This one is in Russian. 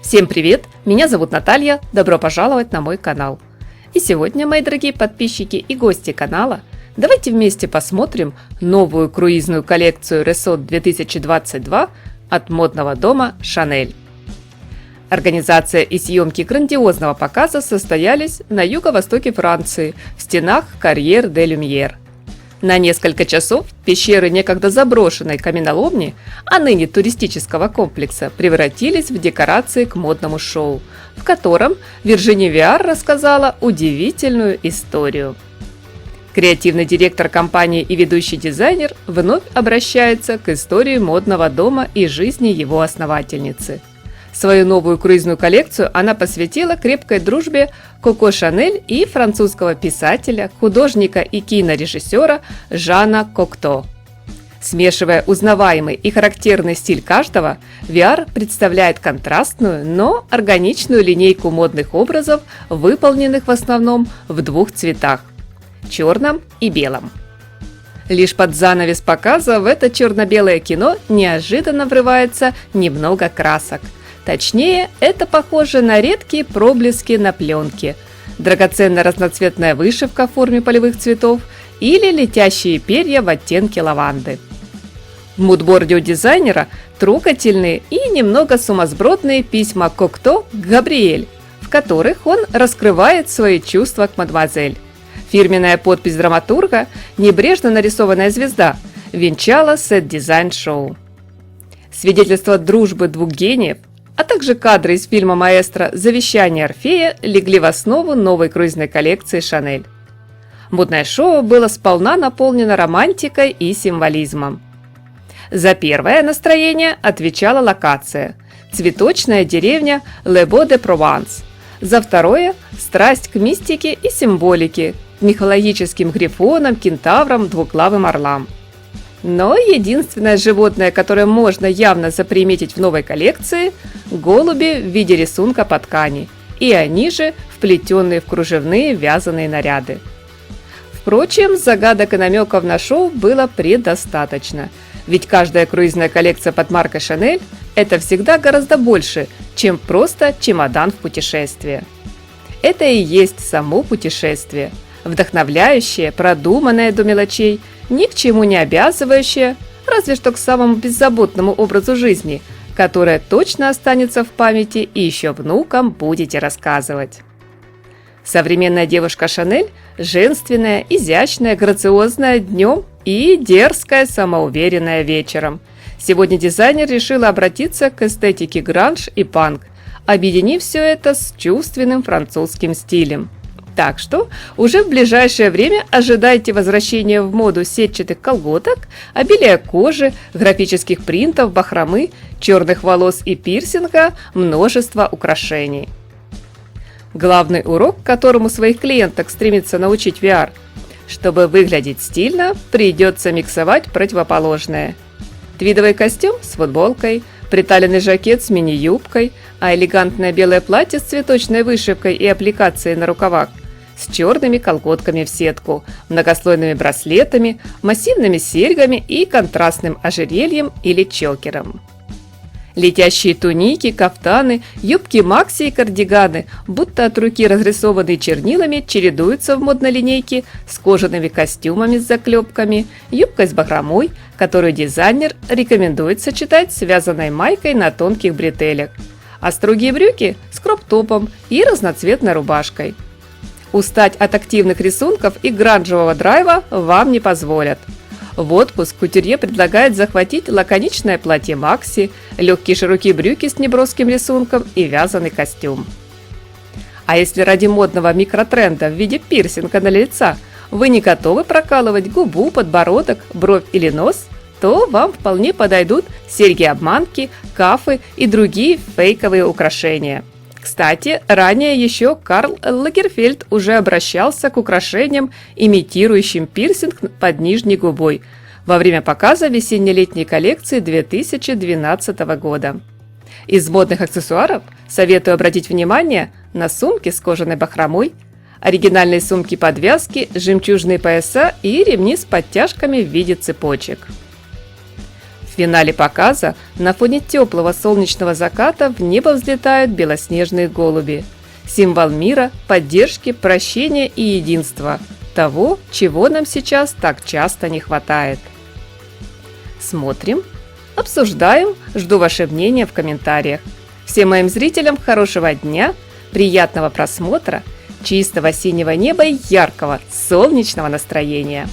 Всем привет! Меня зовут Наталья, добро пожаловать на мой канал. И сегодня, мои дорогие подписчики и гости канала, давайте вместе посмотрим новую круизную коллекцию Resort 2022 от модного дома Chanel. Организация и съемки грандиозного показа состоялись на юго-востоке Франции, в стенах Карьер-де-Люмьер. На несколько часов пещеры некогда заброшенной каменоломни, а ныне туристического комплекса, превратились в декорации к модному шоу, в котором Виржини Виар рассказала удивительную историю. Креативный директор компании и ведущий дизайнер вновь обращается к истории модного дома и жизни его основательницы. Свою новую круизную коллекцию она посвятила крепкой дружбе Коко Шанель и французского писателя, художника и кинорежиссера Жана Кокто. Смешивая узнаваемый и характерный стиль каждого, Виар представляет контрастную, но органичную линейку модных образов, выполненных в основном в двух цветах – черном и белом. Лишь под занавес показа в это черно-белое кино неожиданно врывается немного красок. Точнее, это похоже на редкие проблески на пленке, драгоценная разноцветная вышивка в форме полевых цветов или летящие перья в оттенке лаванды. В мудборде у дизайнера трогательные и немного сумасбродные письма Кокто к Габриэль, в которых он раскрывает свои чувства к мадемуазель. Фирменная подпись драматурга, небрежно нарисованная звезда, венчала сет-дизайн шоу. Свидетельство дружбы двух гениев, а также кадры из фильма «Маэстро. Завещание Орфея» легли в основу новой круизной коллекции Chanel. Модное шоу было сполна наполнено романтикой и символизмом. За первое настроение отвечала локация – цветочная деревня Le Beau de Provence. За второе – страсть к мистике и символике, к мифологическим грифонам, кентаврам, двуглавым орлам. Но единственное животное, которое можно явно заприметить в новой коллекции – голуби в виде рисунка по ткани, и они же вплетенные в кружевные вязаные наряды. Впрочем, загадок и намеков на шоу было предостаточно, ведь каждая круизная коллекция под маркой Chanel – это всегда гораздо больше, чем просто чемодан в путешествие. Это и есть само путешествие, вдохновляющее, продуманное до мелочей, ни к чему не обязывающее, разве что к самому беззаботному образу жизни, которое точно останется в памяти и еще внукам будете рассказывать. Современная девушка Шанель женственная, изящная, грациозная днем и дерзкая, самоуверенная вечером. Сегодня дизайнер решила обратиться к эстетике гранж и панк, объединив все это с чувственным французским стилем. Так что уже в ближайшее время ожидайте возвращения в моду сетчатых колготок, обилия кожи, графических принтов, бахромы, черных волос и пирсинга, множество украшений. Главный урок, которому своих клиенток стремится научить Виар – чтобы выглядеть стильно, придется миксовать противоположное. Твидовый костюм с футболкой, приталенный жакет с мини-юбкой, а элегантное белое платье с цветочной вышивкой и аппликацией на рукавах с черными колготками в сетку, многослойными браслетами, массивными серьгами и контрастным ожерельем или чокером. Летящие туники, кафтаны, юбки макси и кардиганы, будто от руки разрисованные чернилами, чередуются в модной линейке с кожаными костюмами с заклепками, юбкой с бахромой, которую дизайнер рекомендует сочетать с вязаной майкой на тонких бретелях, а строгие брюки с кроп-топом и разноцветной рубашкой. Устать от активных рисунков и гранжевого драйва вам не позволят. В отпуск кутюрье предлагает захватить лаконичное платье макси, легкие широкие брюки с неброским рисунком и вязаный костюм. А если ради модного микротренда в виде пирсинга на лица вы не готовы прокалывать губу, подбородок, бровь или нос, то вам вполне подойдут серьги-обманки, кафы и другие фейковые украшения. Кстати, ранее еще Карл Лагерфельд уже обращался к украшениям, имитирующим пирсинг под нижней губой, во время показа весенне-летней коллекции 2012 года. Из модных аксессуаров советую обратить внимание на сумки с кожаной бахромой, оригинальные— жемчужные пояса и ремни с подтяжками в виде цепочек. В финале показа на фоне теплого солнечного заката в небо взлетают белоснежные голуби. Символ мира, поддержки, прощения и единства. Того, чего нам сейчас так часто не хватает. Смотрим, обсуждаем, жду ваше мнение в комментариях. Всем моим зрителям хорошего дня, приятного просмотра, чистого синего неба и яркого солнечного настроения.